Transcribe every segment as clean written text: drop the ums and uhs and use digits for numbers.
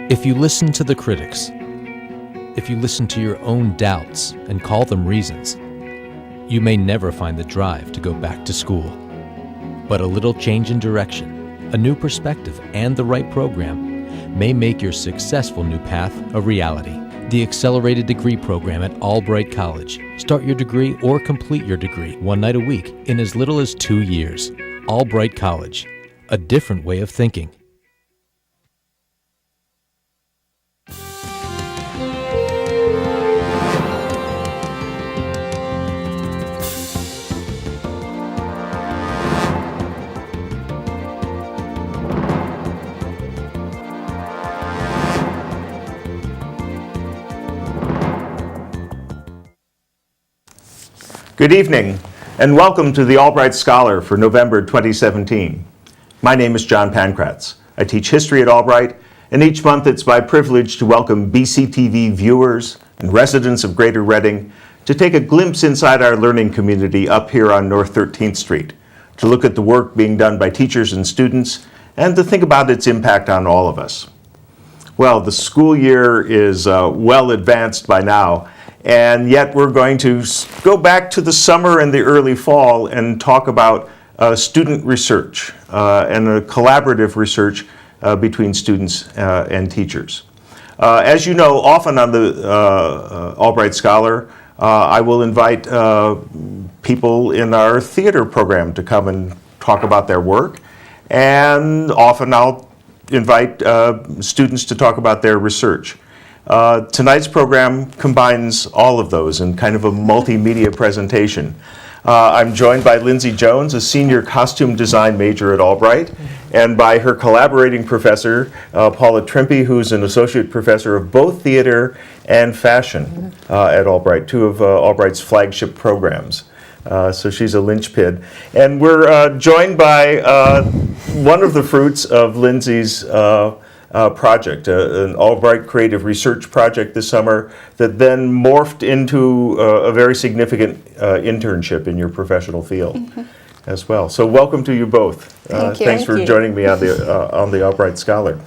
If you listen to the critics, if you listen to your own doubts and call them reasons, you may never find the drive to go back to school. But a little change in direction, a new perspective, and the right program may make your successful new path a reality. The Accelerated Degree Program at Albright College. Start your degree or complete your degree one night a week in as little as 2 years. Albright College, a different way of thinking. Good evening, and welcome to the Albright Scholar for November 2017. My name is John Pankratz. I teach history at Albright, and each month it's my privilege to welcome BCTV viewers and residents of Greater Reading to take a glimpse inside our learning community up here on North 13th Street, to look at the work being done by teachers and students, and to think about its impact on all of us. Well, the school year is well advanced by now, and yet we're going to go back to the summer and the early fall and talk about student research and a collaborative research between students and teachers. As you know, often on the Albright Scholar, I will invite people in our theater program to come and talk about their work, and often I'll invite students to talk about their research. Tonight's program combines all of those in kind of a multimedia presentation. I'm joined by Lindsay Jones, a senior costume design major at Albright, and by her collaborating professor, Paula Trimpe, who's an associate professor of both theater and fashion at Albright, two of Albright's flagship programs. So she's a linchpin. And we're joined by one of the fruits of Lindsay's project, an Albright Creative Research project this summer that then morphed into a very significant internship in your professional field as well. So welcome to you both. Thanks for joining me on the Albright Scholar.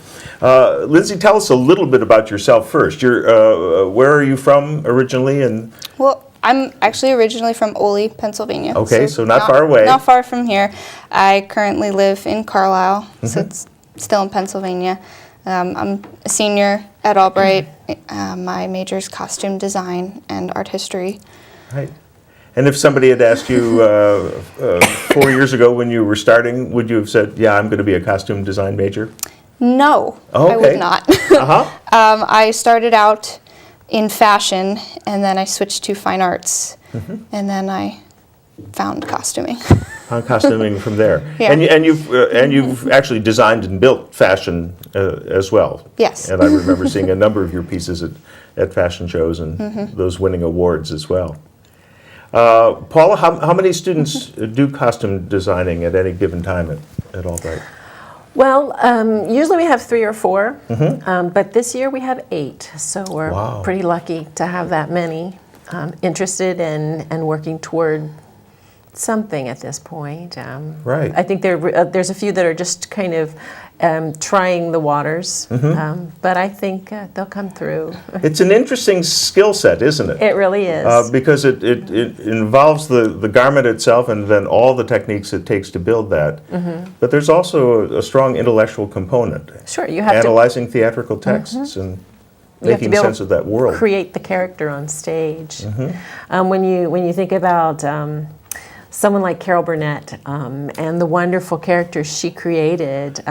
Lindsay, tell us a little bit about yourself first. Where are you from originally? Well, I'm actually originally from Ole, Pennsylvania. Okay, so not far away. Not far from here. I currently live in Carlisle, so it's still in Pennsylvania. I'm a senior at Albright. My major is costume design and art history. Right. And if somebody had asked you 4 years ago when you were starting, would you have said, yeah, I'm going to be a costume design major? No, okay. I would not. I started out in fashion, and then I switched to fine arts, and then I found costuming. Found costuming from there. Yeah. And you've actually designed and built fashion as well. Yes. And I remember seeing a number of your pieces at fashion shows and those winning awards as well. Paula, how many students do costume designing at any given time at Albright? Well, usually we have 3 or 4, but this year we have 8, so we're pretty lucky to have that many interested and working toward something at this point. Right. I think there's a few that are just kind of trying the waters, but I think they'll come through. It's an interesting skill set, isn't it? It really is. Because it involves the garment itself and then all the techniques it takes to build that. But there's also a strong intellectual component. Sure, you have analyzing theatrical texts and making sense of that world. Create the character on stage. When you think about someone like Carol Burnett and the wonderful characters she created.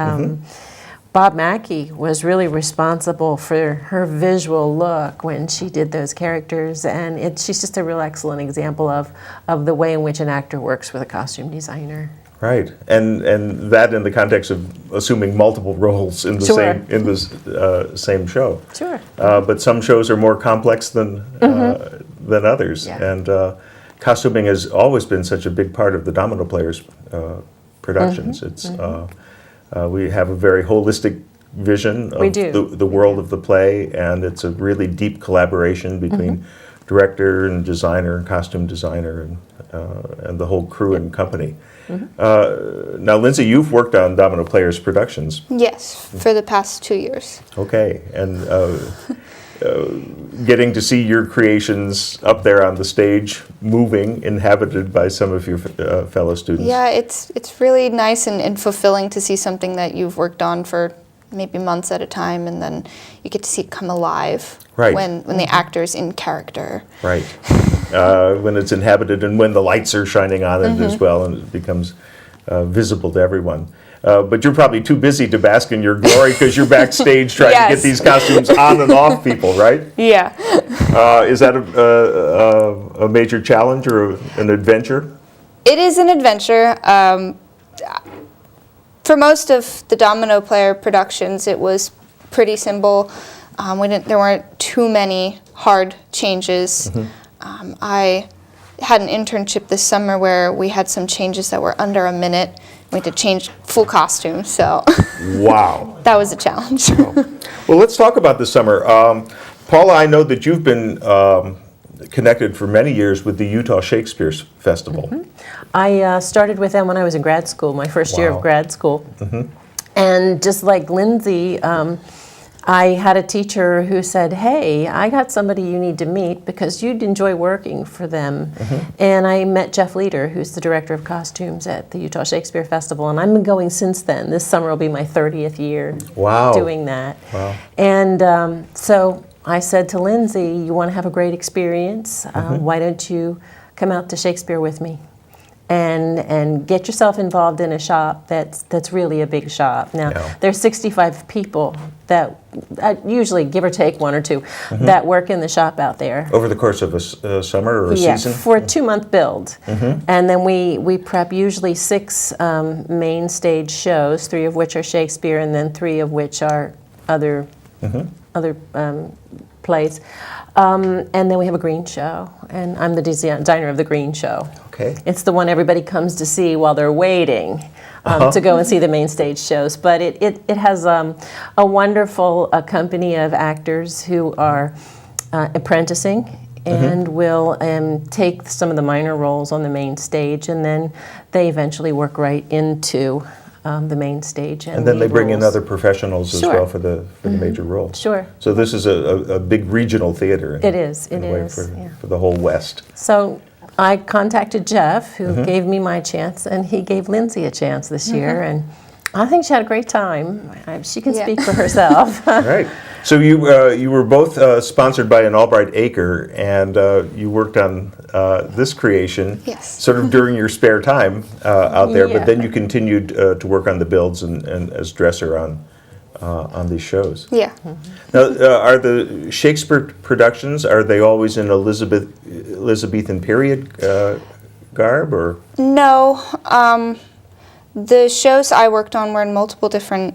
Bob Mackie was really responsible for her visual look when she did those characters, and she's just a real excellent example of the way in which an actor works with a costume designer. Right, and that in the context of assuming multiple roles in the same show. Sure. But some shows are more complex than others, and costuming has always been such a big part of the Domino Players productions. It's we have a very holistic vision of the world of the play, and it's a really deep collaboration between director and designer and costume designer and the whole crew and company. Now, Lindsay, you've worked on Domino Players productions. Yes, for the past 2 years. Okay, and getting to see your creations up there on the stage, moving, inhabited by some of your fellow students. Yeah, it's really nice and fulfilling to see something that you've worked on for maybe months at a time, and then you get to see it come alive Right. when the actor's in character. Right. When it's inhabited and when the lights are shining on it as well, and it becomes visible to everyone. But you're probably too busy to bask in your glory because you're backstage trying to Yes. get these costumes on and off people, right? Yeah. Is that a major challenge or an adventure? It is an adventure. For most of the Domino Player productions, it was pretty simple. There weren't too many hard changes. I had an internship this summer where we had some changes that were under a minute. We had to change full costumes, so Wow. that was a challenge. Well, let's talk about this summer. Paula, I know that you've been connected for many years with the Utah Shakespeare Festival. I started with them when I was in grad school, my first year Wow. of grad school. And just like Lindsay, I had a teacher who said, hey, I got somebody you need to meet because you'd enjoy working for them. And I met Jeff Leader, who's the director of costumes at the Utah Shakespeare Festival, and I've been going since then. This summer will be my 30th year Wow. doing that. Wow. And so I said to Lindsay, you want to have a great experience, why don't you come out to Shakespeare with me? And get yourself involved in a shop that's really a big shop. Now, Yeah. there's 65 people that, usually give or take one or two, that work in the shop out there. Over the course of a summer or a Yeah, season? for a 2-month build. And then we prep usually 6 main stage shows, 3 of which are Shakespeare and then 3 of which are other plays. And then we have a green show, and I'm the designer of the green show. Okay. It's the one everybody comes to see while they're waiting to go and see the main stage shows. But it has a wonderful company of actors who are apprenticing and will take some of the minor roles on the main stage, and then they eventually work right into the main stage. And then they lead bring in roles. other professionals as Sure. well for the major roles. Sure. So this is a big regional theater. It is, in it a way is, For, yeah. for the whole West. So I contacted Jeff, who gave me my chance, and he gave Lindsay a chance this year, and I think she had a great time. She can Yeah. speak for herself. All right. So you were both sponsored by an Albright Acre, and you worked on this creation Yes. sort of during your spare time out there, Yeah. but then you continued to work on the builds and as dresser on these shows. Yeah. Now, are the Shakespeare productions, are they always in Elizabethan period garb, or? No, the shows I worked on were in multiple different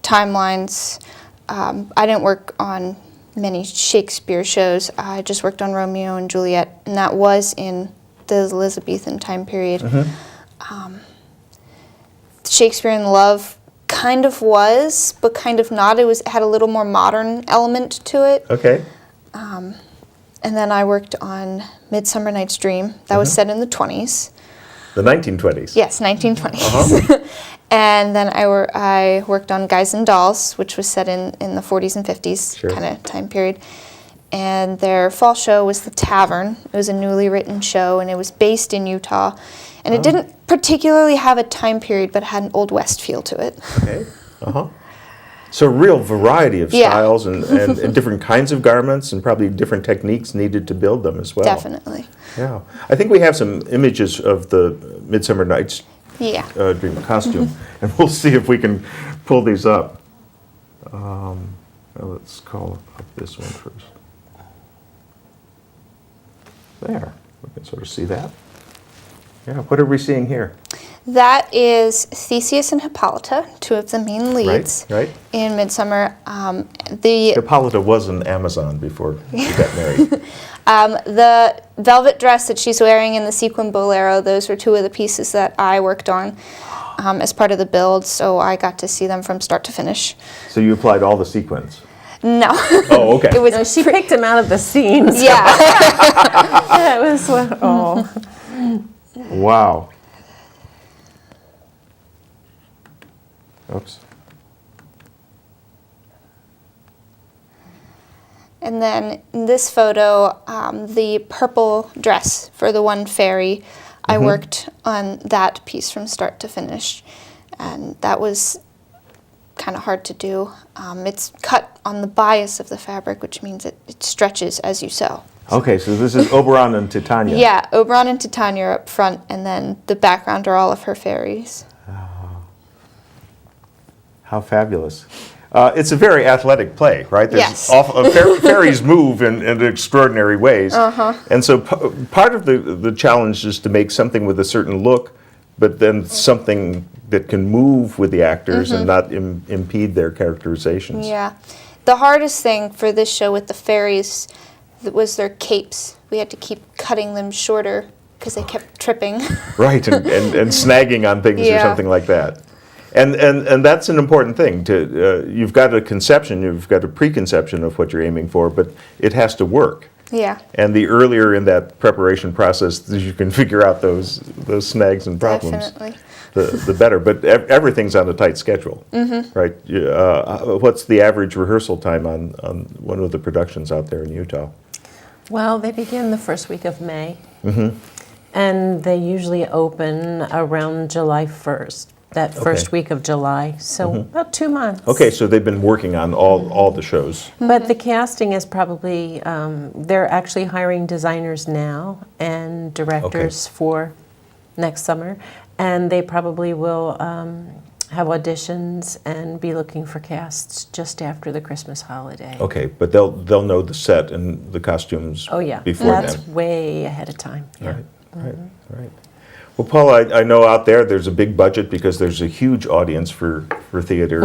timelines. I didn't work on many Shakespeare shows. I just worked on Romeo and Juliet, and that was in the Elizabethan time period. Shakespeare in Love kind of was, but kind of not. It had a little more modern element to it. Okay. And then I worked on Midsummer Night's Dream. That was set in the 20s. The 1920s. Yes, 1920s. And then I worked on Guys and Dolls, which was set in the 40s and 50s Sure. kind of time period. And their fall show was The Tavern. It was a newly written show, and it was based in Utah. And it didn't particularly have a time period, but had an Old West feel to it. Okay. So real variety of Yeah. styles and different kinds of garments and probably different techniques needed to build them as well. Definitely. Yeah. I think we have some images of the Midsummer Night's Yeah. Dream costume, and we'll see if we can pull these up. Let's call up this one first. There. We can sort of see that. Yeah. What are we seeing here? That is Theseus and Hippolyta, 2 of the main leads Right. in Midsummer. The Hippolyta was an Amazon before she got married. The velvet dress that she's wearing and the sequin bolero, those were 2 of the pieces that I worked on as part of the build, so I got to see them from start to finish. So you applied all the sequins. No. Oh, okay. It was No, she picked him out of the scenes. yeah. That was, oh. Wow. Oops. And then in this photo, the purple dress for the one fairy, I worked on that piece from start to finish. And that was kind of hard to do. It's cut on the bias of the fabric, which means it stretches as you sew. Okay, so this is Oberon and Titania. Yeah, Oberon and Titania are up front, and then the background are all of her fairies. How fabulous. It's a very athletic play, right? Yes. Fairies move in extraordinary ways. And so part of the challenge is to make something with a certain look, but then something that can move with the actors and not impede their characterizations. Yeah. The hardest thing for this show with the fairies was their capes. We had to keep cutting them shorter because they kept tripping. Right, and snagging on things or Yeah. something like that. And that's an important thing. You've got a conception, you've got a preconception of what you're aiming for, but it has to work. Yeah. And the earlier in that preparation process you can figure out those snags and problems, Definitely. the better. But everything's on a tight schedule, right? What's the average rehearsal time on one of the productions out there in Utah? Well, they begin the first week of May, and they usually open around July 1st, that first week of July, so about 2 months. Okay, so they've been working on all the shows. But the casting is probably, they're actually hiring designers now and directors for next summer, and they probably will have auditions and be looking for casts just after the Christmas holiday. Okay, but they'll know the set and the costumes Oh yeah, before that's then. way ahead of time. Yeah. Right. Well, Paul, I know out there's a big budget because there's a huge audience for theater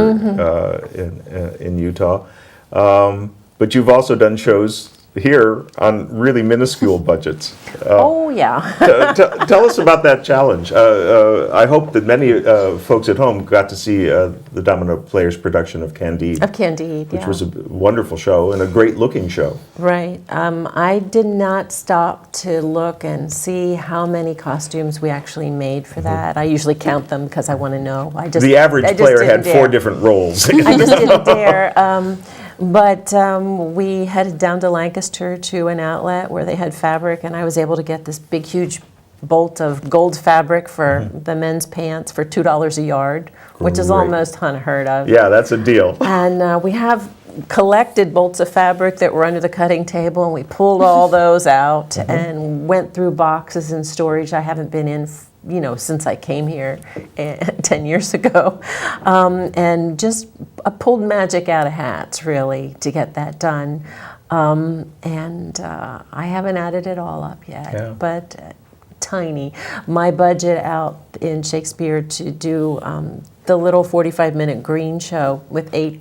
in Utah. But you've also done shows here on really minuscule budgets. Oh yeah. Tell us about that challenge. I hope that many folks at home got to see the Domino Players production of Candide, Of Candide, which yeah. was a wonderful show and a great looking show. Right. I did not stop to look and see how many costumes we actually made for that. I usually count them because I want to know. The average player had didn't 4 dare. different roles. I just didn't dare. But we headed down to Lancaster to an outlet where they had fabric, and I was able to get this big, huge bolt of gold fabric for the men's pants for $2 a yard, which is Great. almost unheard of. Yeah, that's a deal. And we have collected bolts of fabric that were under the cutting table, and we pulled all those out and went through boxes and storage I haven't been in, since I came here 10 years ago, and just pulled magic out of hats, really, to get that done. And I haven't added it all up yet, Yeah. but tiny. My budget out in Shakespeare to do the little 45-minute green show with eight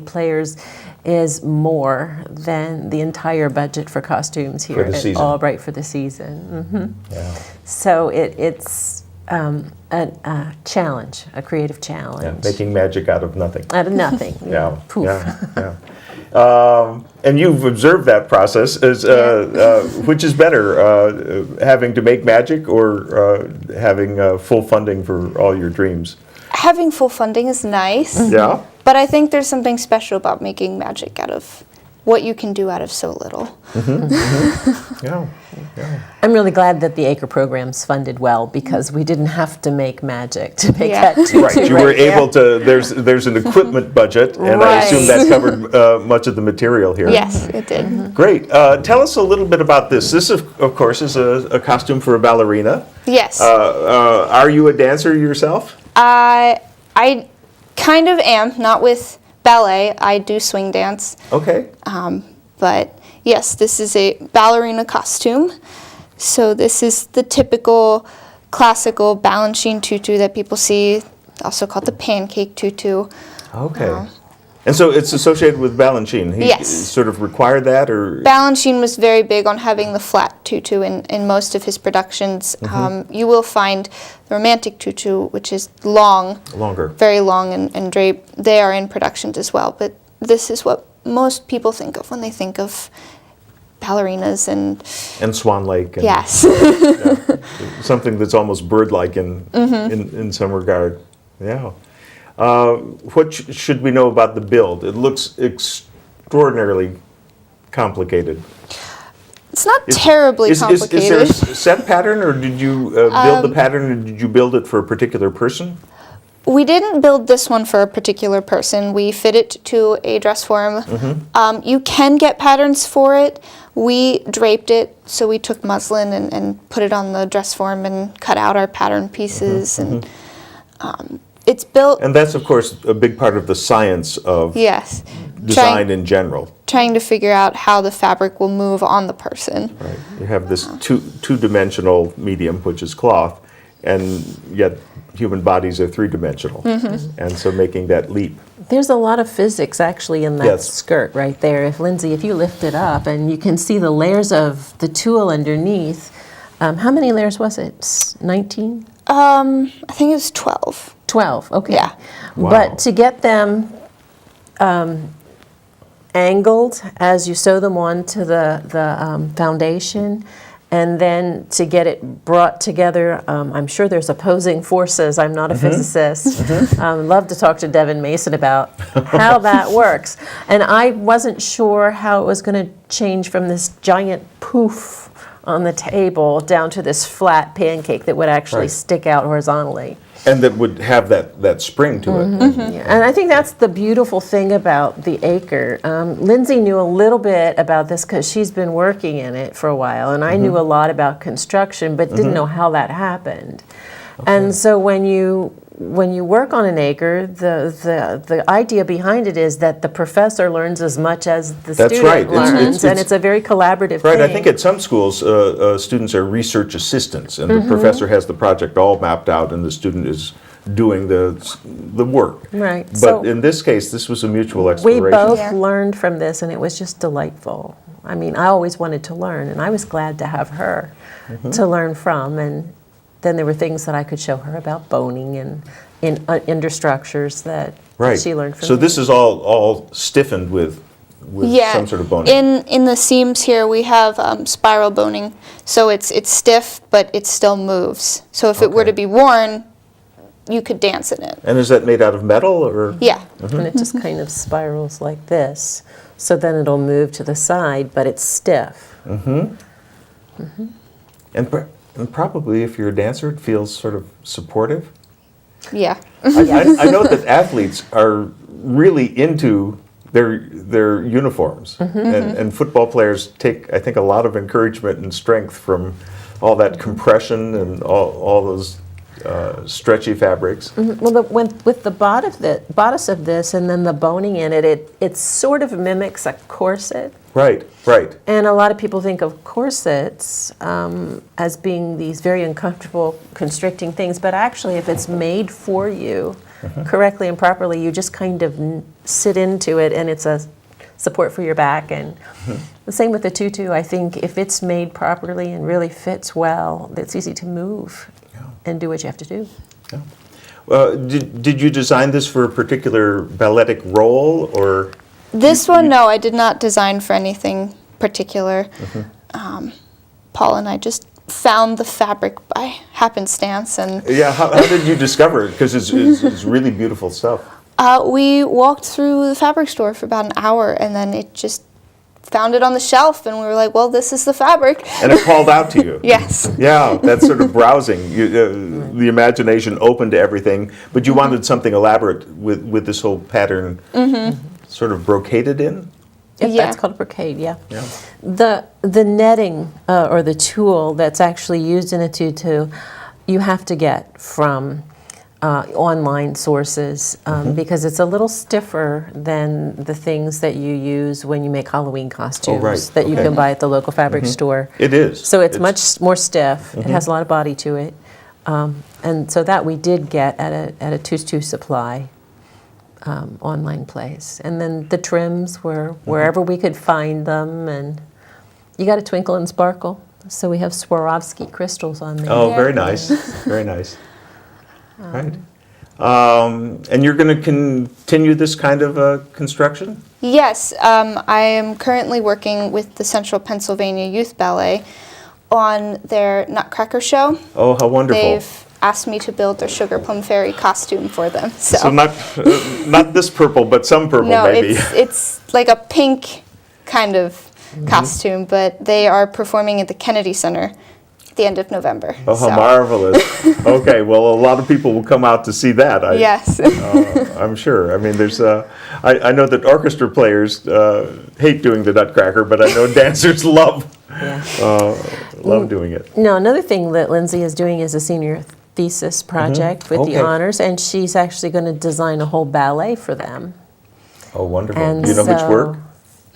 players is more than the entire budget for costumes here the at season. Albright for the season. Yeah. So it's a challenge, a creative challenge. Yeah, making magic out of nothing. Out of nothing. Yeah, Poof. yeah. And you've observed that process. As which is better, having to make magic or having full funding for all your dreams? Having full funding is nice, Yeah. but I think there's something special about making magic out of what you can do out of so little. Yeah. I'm really glad that the Acre program's funded well, because we didn't have to make magic to make Yeah. that tutu Right. You were there. able to. There's an equipment budget, and I assume that covered much of the material here. Yes, it did. Great. Tell us a little bit about this. This, of course, is a costume for a ballerina. Yes. Are you a dancer yourself? I kind of am, not with ballet. I do swing dance. Okay. But yes, this is a ballerina costume. So this is the typical classical Balanchine tutu that people see, also called the pancake tutu. Okay. And so it's associated with Balanchine. He Yes. sort of required that, or Balanchine was very big on having the flat tutu in most of his productions. You will find the romantic tutu, which is long, longer. very long and draped. They are in productions as well, but this is what most people think of when they think of ballerinas And Swan Lake. And yes. Something that's almost bird-like in some regard. Yeah. What should we know about the build? It looks extraordinarily complicated. It's not terribly Is there complicated. a set pattern, or did you build the pattern, or did you build it for a particular person? We didn't build this one for a particular person. We fit it to a dress form. You can get patterns for it. We draped it, so we took muslin and put it on the dress form and cut out our pattern pieces. And it's built. And that's, of course, a big part of the science of Yes. design in general. Trying to figure out how the fabric will move on the person. Right. You have this two-dimensional medium, which is cloth, and yet human bodies are three-dimensional. And so making that leap. There's a lot of physics actually in that Yes. skirt right there. If Lindsay, if you lift it up and you can see the layers of the tulle underneath. How many layers was it? 19? I think it was 12. 12, okay. Yeah. Wow. But to get them angled as you sew them onto the foundation, and then to get it brought together, I'm sure there's opposing forces. I'm not a physicist. Love to talk to Devin Mason about how that works. And I wasn't sure how it was going to change from this giant poof on the table down to this flat pancake that would actually Right. stick out horizontally. And that would have that spring to it. Yeah, and I think that's the beautiful thing about the acre. Lindsay knew a little bit about this because she's been working in it for a while, and I knew a lot about construction, but didn't know how that happened. And so when you work on an acre, the idea behind it is that the professor learns as much as the That's student right. learns, and it's a very collaborative Right, thing. I think at some schools, students are research assistants, and the professor has the project all mapped out, and the student is doing the work. Right, But so- in this case, this was a mutual We exploration. both Yeah. learned from this, and it was just delightful. I mean, I always wanted to learn, and I was glad to have her to learn from. And then there were things that I could show her about boning and in understructures that Right. she learned from So me. this is all stiffened with Yeah. some sort of boning. In the seams here, we have spiral boning, so it's stiff, but it still moves. So if it were Okay. to be worn, you could dance in it. And is that made out of metal, or? Yeah. And it just kind of spirals like this. So then it'll move to the side, but it's stiff. And probably, if you're a dancer, it feels sort of supportive. Yeah. I know that athletes are really into their uniforms, and football players take, I think, a lot of encouragement and strength from all that compression and all those stretchy fabrics. Well, with the bodice of this and then the boning in it, it sort of mimics a corset. Right, right. And a lot of people think of corsets as being these very uncomfortable, constricting things, but actually, if it's made for you correctly and properly, you just kind of sit into it, and it's a support for your back. And the same with the tutu. I think if it's made properly and really fits well, it's easy to move and do what you have to do. Did you design this for a particular balletic role, or? This one, no, I did not design for anything particular. Paul and I just found the fabric by happenstance, and Yeah, how did you discover it? Because it's really beautiful stuff. we walked through the fabric store for about an hour, and then it just found it on the shelf, and we were like, well, this is the fabric. And it called out to you. Yes. Yeah, that's sort of browsing. The imagination opened to everything, but you wanted something elaborate with this whole pattern sort of brocaded in? Yep, Yeah. that's called brocade, yeah. Yeah. The netting or the tulle that's actually used in a tutu, you have to get from online sources because it's a little stiffer than the things that you use when you make Halloween costumes right. that you Okay. can buy at the local fabric store. It is. So it's much more stiff. It has a lot of body to it. And so that we did get at a tutu supply online place. And then the trims were wherever we could find them. And you got to twinkle and sparkle. So we have Swarovski crystals on there. Oh, Yeah. very nice. Very nice. Right. And you're going to continue this kind of construction? Yes, I am currently working with the Central Pennsylvania Youth Ballet on their Nutcracker show. Oh, how wonderful. They've asked me to build their Sugar Plum Fairy costume for them. So not this purple, but some purple No, maybe. it's like a pink kind of costume, but they are performing at the Kennedy Center at the end of November. Oh, how marvelous. Okay, well, a lot of people will come out to see that. Yes. I'm sure. I mean, there's, I know that orchestra players hate doing the Nutcracker, but I know dancers love doing it. No, another thing that Lindsay is doing is a senior thesis project with Okay. the honors, and she's actually going to design a whole ballet for them. Oh, wonderful. And Do you know which so- work?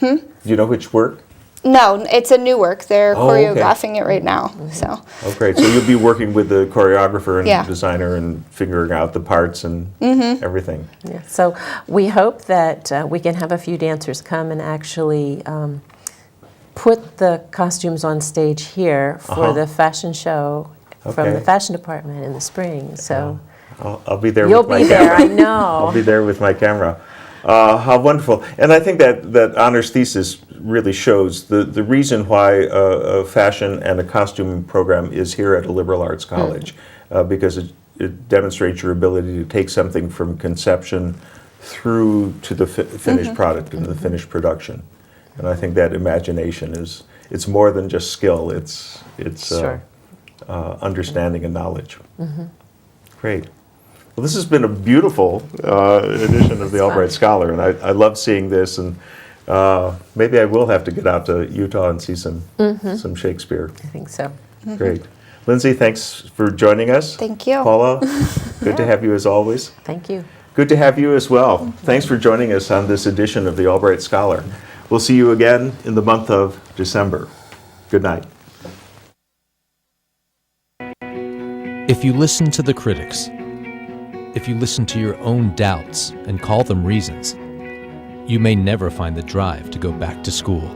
Do you know which work? No, it's a new work. They're Oh, okay. choreographing it right now. So Oh, great. So you'll be working with the choreographer and Yeah. designer and figuring out the parts and everything. Yeah. So we hope that we can have a few dancers come and actually put the costumes on stage here for the fashion show from Okay. the fashion department in the spring. So I'll be there you'll with my be there, camera. I know. I'll be there with my camera. How wonderful. And I think that honors thesis really shows the reason why a fashion and a costume program is here at a liberal arts college, because it demonstrates your ability to take something from conception through to the finished product and the finished production. And I think that imagination it's more than just skill, it's Sure. understanding and knowledge. Great. Well, this has been a beautiful edition of the Albright Scholar, and I love seeing this, and maybe I will have to get out to Utah and see some Shakespeare. I think so. Great. Lindsay, thanks for joining us. Thank you. Paula, good to have you as always. Thank you. Good to have you as well. Thanks for joining us on this edition of the Albright Scholar. We'll see you again in the month of December. Good night. If you listen to the critics, if you listen to your own doubts and call them reasons, you may never find the drive to go back to school.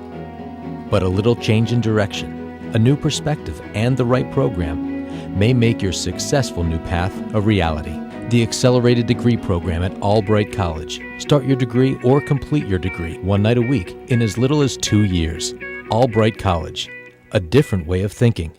But a little change in direction, a new perspective, and the right program may make your successful new path a reality. The Accelerated Degree Program at Albright College. Start your degree or complete your degree one night a week in as little as 2 years. Albright College, a different way of thinking.